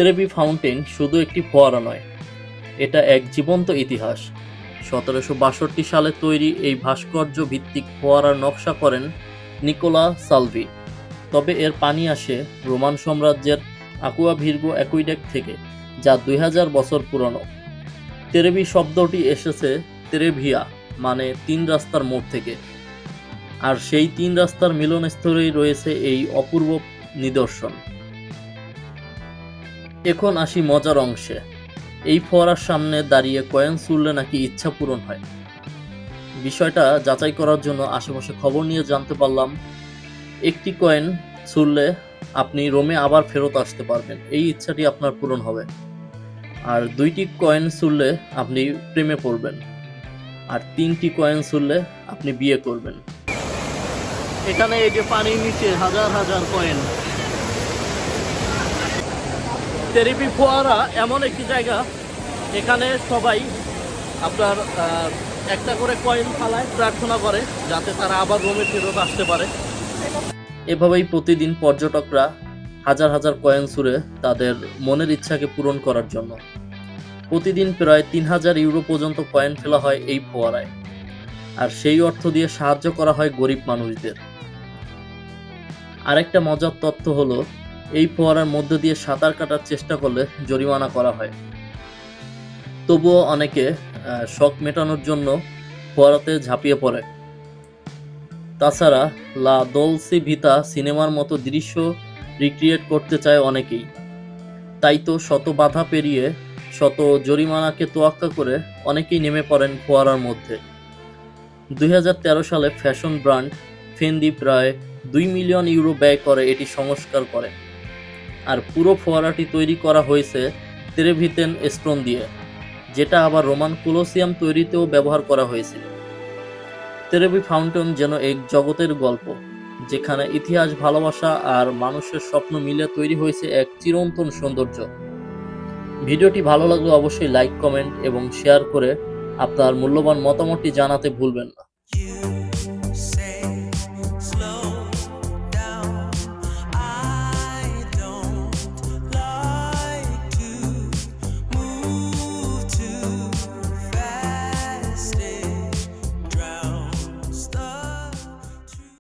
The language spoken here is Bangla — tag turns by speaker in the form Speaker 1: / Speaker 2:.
Speaker 1: ত্রেভি ফাউন্টেন শুধু একটি ফোয়ারা নয়, এটা এক জীবন্ত ইতিহাস। 1762 সালে তৈরি এই ভাস্কর্য ভিত্তিক ফোয়ারার নকশা করেন নিকোলা সালভি। তবে এর পানি আসে রোমান সাম্রাজ্যের আকুয়া ভির্গো অ্যাকুইডেক্ট থেকে, যা 2000 বছর পুরনো। ত্রেভি শব্দটি এসেছে ত্রেভিয়া মানে 3 রাস্তার মোড় থেকে, আর সেই 3 রাস্তার মিলনস্থলেই রয়েছে এই অপূর্ব নিদর্শন। এখন আসি মজার অংশে। এই ফোয়ারার সামনে দাঁড়িয়ে কয়েন ছুড়লে নাকি ইচ্ছা পূরণ হয়। বিষয়টা যাচাই করার জন্য আশেপাশে খবর নিয়ে জানতে পারলাম, একটি কয়েন ছুড়লে আপনি রোমে আবার ফেরত আসতে পারবেন, এই ইচ্ছাটি আপনার পূরণ হবে। আর 2টি কয়েন ছুড়লে আপনি প্রেমে পড়বেন, আর 3টি কয়েন ছুড়লে আপনি বিয়ে করবেন। এখানে এই যে পানির নিচে হাজার হাজার কয়েন। ত্রেভি ফোয়ারা এমন একটি জায়গা, এখানে সবাই আপনার একটা করে কয়েন ফালায়, প্রার্থনা করে যাতে তারা আবার রোমে ফেরত আসতে পারে। এভাবেই প্রতিদিন পর্যটকরা হাজার হাজার কয়েন ছুঁড়ে তাদের মনের ইচ্ছাকে পূরণ করার জন্য। প্রতিদিন প্রায় 3000 ইউরো পর্যন্ত কয়েন ফেলা হয় এই ফোয়ারায়, আর সেই অর্থ দিয়ে সাহায্য করা হয় গরিব মানুষদের। আরেকটা মজার তথ্য হলো, এই ফোয়ারার মধ্যে দিয়ে সাঁতার কাটার চেষ্টা করলে জরিমানা করা হয়। তবুও অনেকে শখ মেটানোর জন্য ফোয়ারাতে ঝাঁপিয়ে পড়ে। তাছাড়া লা দোলসে ভিতা সিনেমার মতো দৃশ্য রিক্রিয়েট করতে চায় অনেকেই। তাই তো শত বাধা পেরিয়ে, শত জরিমানাকে তোয়াক্কা করে অনেকেই নেমে পড়েন ফোয়ারার মধ্যে। 2013 সালে ফ্যাশন ব্র্যান্ড ফেন্দি প্রায় 2 মিলিয়ন ইউরো ব্যয় করে এটি সংস্কার করে। আর পুরো ফোয়ারাটি তৈরি করা হয়েছে ত্রেভিতেন স্টোন দিয়ে, যেটা আবার রোমান কোলোসিয়াম তৈরিতেও ব্যবহার করা হয়েছিল। ত্রেভি ফাউন্টেন যেন এক জগতের গল্প, যেখানে ইতিহাস, ভালোবাসা আর মানুষের স্বপ্ন মিলে তৈরি হয়েছে এক চিরন্তন সৌন্দর্য। ভিডিওটি ভালো লাগলে অবশ্যই লাইক, কমেন্ট এবং শেয়ার করে আপনার মূল্যবান মতামতটি জানাতে ভুলবেন না।